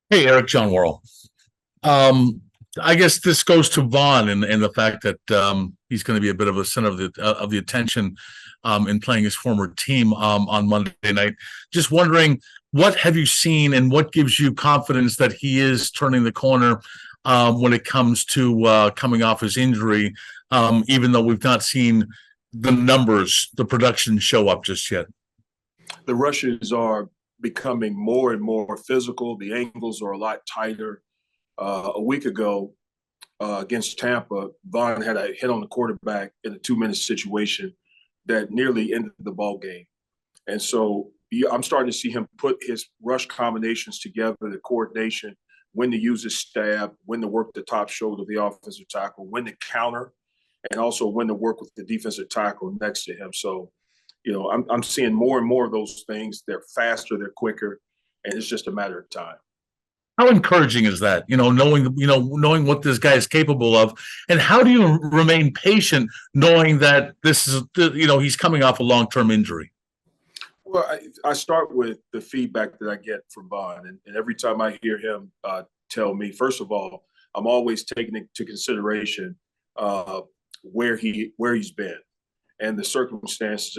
Hey, Eric, John Worrell. Um, I guess this goes to Vaughn and the fact that he's going to be a bit of a center of the attention in playing his former team on Monday night. Just wondering, what have you seen, and what gives you confidence that he is turning the corner when it comes to coming off his injury, even though we've not seen the numbers, the production show up just yet? The rushes are becoming more and more physical. The angles are a lot tighter. A week ago against Tampa, Vaughn had a hit on the quarterback in a 2 minute situation that nearly ended the ball game. And so I'm starting to see him put his rush combinations together, the coordination, when to use his stab, when to work the top shoulder of the offensive tackle, when to counter, and also when to work with the defensive tackle next to him. So, I'm seeing more and more of those things. They're faster, they're quicker, and it's just a matter of time. How encouraging is that? Knowing what this guy is capable of, and how do you remain patient knowing that this is, he's coming off a long-term injury? Well, I start with the feedback that I get from Vaughn, and every time I hear him tell me, first of all, I'm always taking into consideration where he's been and the circumstances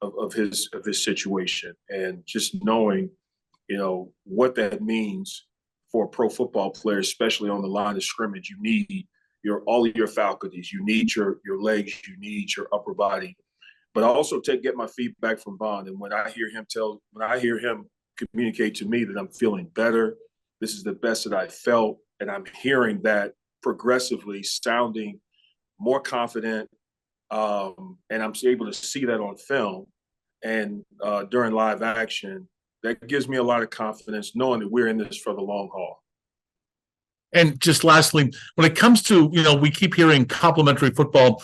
of his situation, and just knowing, what that means for a pro football player, especially on the line of scrimmage. You need all of your faculties, you need your legs, you need your upper body. But I also get my feedback from Vaughn, and when I hear him communicate to me that I'm feeling better, this is the best that I felt, and I'm hearing that progressively sounding more confident, and I'm able to see that on film and during live action. That gives me a lot of confidence, knowing that we're in this for the long haul. And just lastly, when it comes to, we keep hearing complimentary football.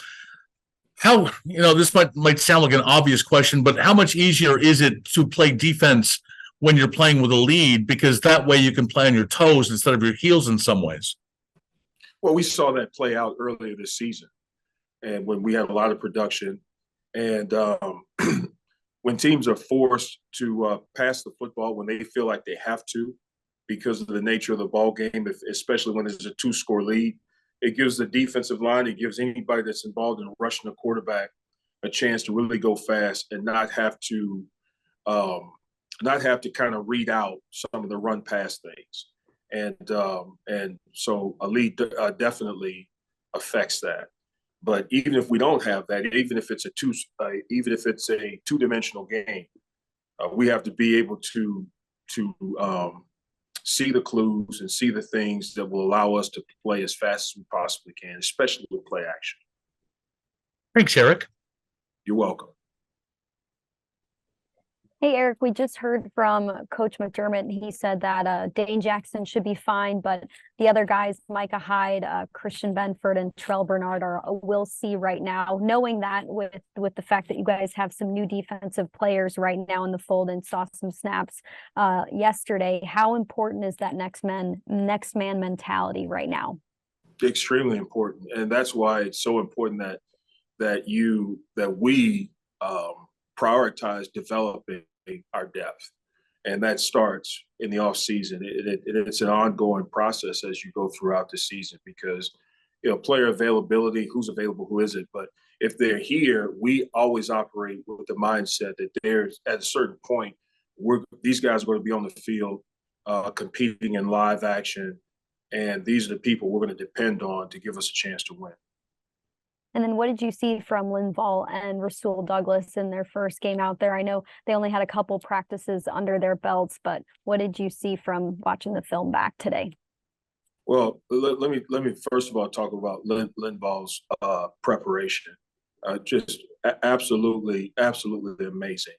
How, this might sound like an obvious question, but how much easier is it to play defense when you're playing with a lead? Because that way you can play on your toes instead of your heels in some ways. Well, we saw that play out earlier this season, and when we had a lot of production, and when teams are forced to pass the football when they feel like they have to, because of the nature of the ball game, especially when there's a two-score lead, it gives the defensive line, it gives anybody that's involved in rushing the quarterback a chance to really go fast and not have to kind of read out some of the run pass things. And so a lead definitely affects that. But even if we don't have that, even if it's a two-dimensional game, we have to be able to see the clues and see the things that will allow us to play as fast as we possibly can, especially with play action. Thanks, Eric. You're welcome. Hey, Eric, we just heard from Coach McDermott, and he said that Dane Jackson should be fine, but the other guys, Micah Hyde, Christian Benford, and Trell Bernard are a will see right now. Knowing that with the fact that you guys have some new defensive players right now in the fold and saw some snaps yesterday, how important is that next man mentality right now? Extremely important, and that's why it's so important that we prioritize developing our depth, and that starts in the off season. It's an ongoing process as you go throughout the season, because player availability, who's available, who isn't. But if they're here, we always operate with the mindset that there's at a certain point these guys are going to be on the field competing in live action, and these are the people we're going to depend on to give us a chance to win. And then what did you see from Linval and Rasul Douglas in their first game out there? I know they only had a couple practices under their belts, but what did you see from watching the film back today? Well, let me first of all talk about Linval's preparation. Just absolutely amazing.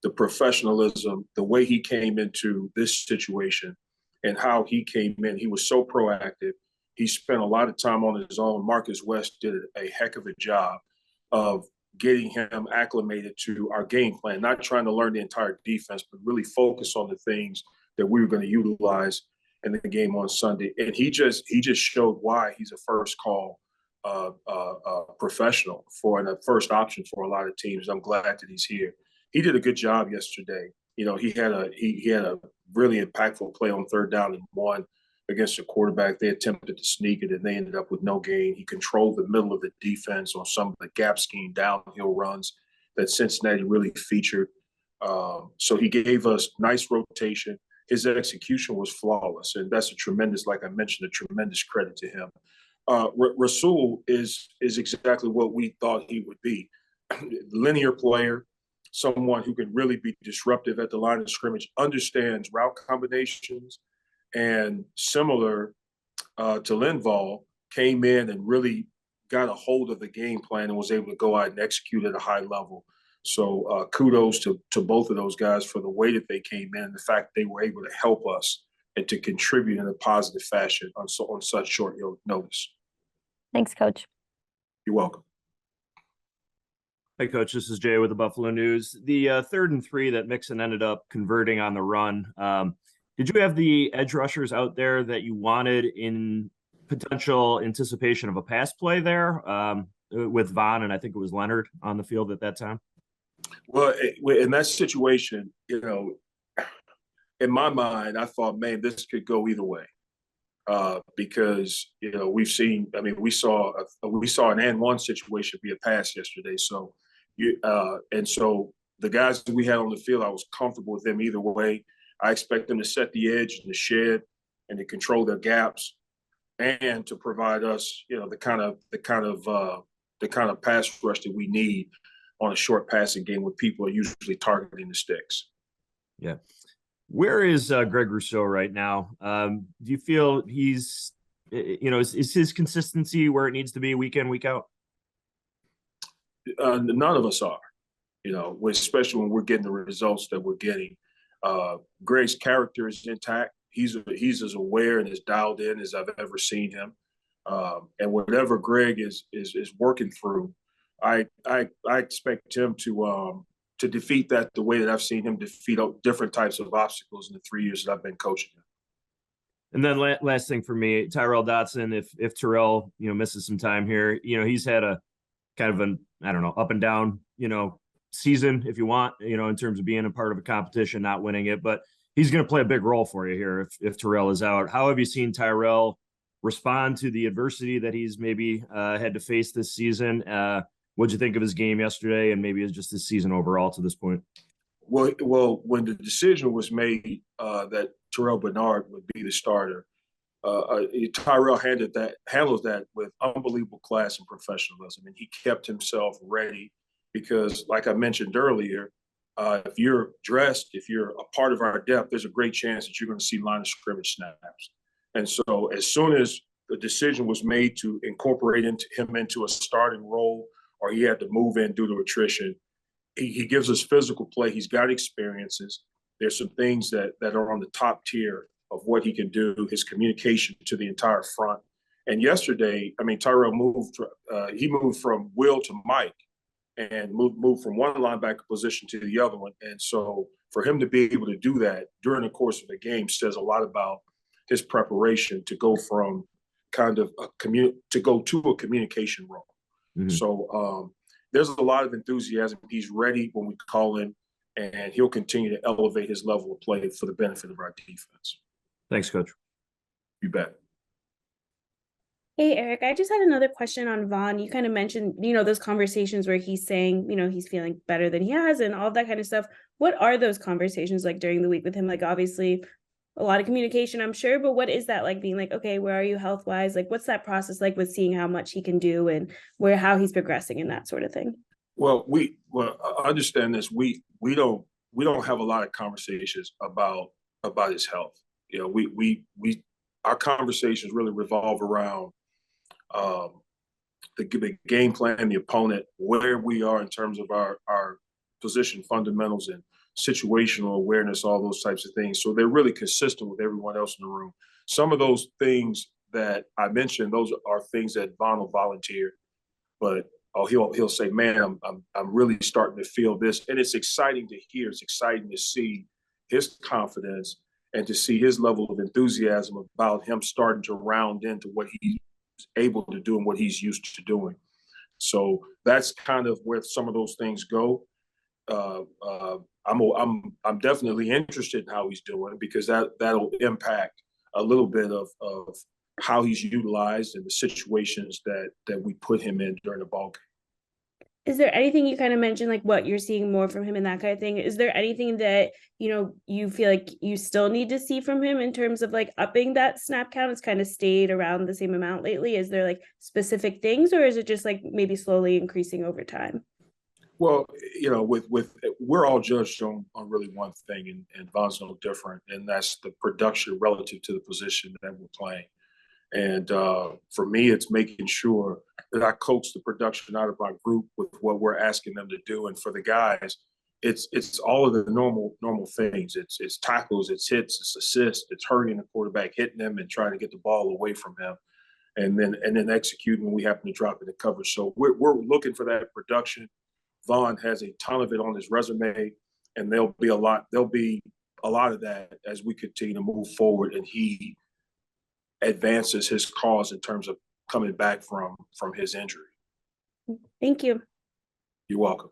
The professionalism, the way he came into this situation, and how he came in. He was so proactive. He spent a lot of time on his own. Marcus West did a heck of a job of getting him acclimated to our game plan, not trying to learn the entire defense, but really focus on the things that we were going to utilize in the game on Sunday. And he just showed why he's a first call professional and a first option for a lot of teams. I'm glad that he's here. He did a good job yesterday he had a really impactful play on 3rd down and 1 against the quarterback. They attempted to sneak it, and they ended up with no gain. He controlled the middle of the defense on some of the gap scheme downhill runs that Cincinnati really featured. So he gave us nice rotation. His execution was flawless, and that's like I mentioned, a tremendous credit to him. Rasul is exactly what we thought he would be. Linear player, someone who can really be disruptive at the line of scrimmage, understands route combinations, and similar to Linval, came in and really got a hold of the game plan and was able to go out and execute at a high level. So kudos to both of those guys for the way that they came in and the fact they were able to help us and to contribute in a positive fashion on such short notice. Thanks, Coach. You're welcome. Hey, Coach, this is Jay with the Buffalo News. The 3rd and 3 that Mixon ended up converting on the run, did you have the edge rushers out there that you wanted in potential anticipation of a pass play there with Von and I think it was Leonard on the field at that time? Well, in that situation, in my mind, I thought, man, this could go either way. Because we saw an and one situation be a pass yesterday. So so the guys that we had on the field, I was comfortable with them either way. I expect them to set the edge and the shed and to control their gaps and to provide us, the kind of pass rush that we need on a short passing game where people are usually targeting the sticks. Yeah. Where is Greg Rousseau right now? Do you feel he's, is his consistency where it needs to be week in, week out? None of us are, especially when we're getting the results that we're getting. Greg's character is intact. He's as aware and as dialed in as I've ever seen him. And whatever Greg is working through, I expect him to defeat that the way that I've seen him defeat different types of obstacles in the 3 years that I've been coaching him. And then last thing for me, Tyrel Dotson, if Terrell, misses some time here, he's had a kind of an, I don't know, up and down, season, if you want, in terms of being a part of a competition, not winning it, but he's going to play a big role for you here if Terrell is out. How have you seen Tyrell respond to the adversity that he's maybe had to face this season? What'd you think of his game yesterday and maybe just his season overall to this point? Well, when the decision was made that Terrell Bernard would be the starter, Tyrell handled that with unbelievable class and professionalism, and he kept himself ready because, like I mentioned earlier, if you're dressed, if you're a part of our depth, there's a great chance that you're going to see line of scrimmage snaps. And so as soon as the decision was made to incorporate him into a starting role, or he had to move in due to attrition, he gives us physical play. He's got experiences. There's some things that are on the top tier of what he can do, his communication to the entire front. And yesterday, Tyrell moved from Will to Mike and moved from one linebacker position to the other one. And so for him to be able to do that during the course of the game says a lot about his preparation to go from to go to a communication role. Mm-hmm. So there's a lot of enthusiasm. He's ready when we call him, and he'll continue to elevate his level of play for the benefit of our defense. Thanks, Coach. You bet. Hey, Eric, I just had another question on Von. You kind of mentioned, those conversations where he's saying, he's feeling better than he has and all that kind of stuff. What are those conversations like during the week with him? Like, obviously, a lot of communication, I'm sure, but what is that like being like, okay, where are you health-wise? Like, what's that process like with seeing how much he can do and how he's progressing and that sort of thing? Well, I understand this. We don't have a lot of conversations about his health. Our conversations really revolve around the game plan, the opponent, where we are in terms of our position fundamentals and situational awareness, all those types of things. So they're really consistent with everyone else in the room. Some of those things that I mentioned, those are things that Von will volunteer, but he'll say, man, I'm really starting to feel this. And it's exciting to hear. It's exciting to see his confidence and to see his level of enthusiasm about him starting to round into what he's able to do and what he's used to doing. So that's kind of where some of those things go. I'm definitely interested in how he's doing, because that'll impact a little bit of how he's utilized and the situations that we put him in during the ball game. Is there anything, you kind of mentioned like what you're seeing more from him and that kind of thing? Is there anything that, you know, you feel like you still need to see from him in terms of like upping that snap count? It's kind of stayed around the same amount lately. Is there like specific things, or is it just like maybe slowly increasing over time? Well, you know, with we're all judged on really one thing, and Von's no different, and that's the production relative to the position that we're playing. And for me, it's making sure that I coach the production out of my group with what we're asking them to do. And for the guys, it's all of the normal things. It's tackles, it's hits, it's assists, it's hurting the quarterback, hitting them, and trying to get the ball away from him, and then executing when we happen to drop in the coverage. So we're looking for that production. Von has a ton of it on his resume, and there'll be a lot of that as we continue to move forward, and he advances his cause in terms of coming back from his injury. Thank you. You're welcome.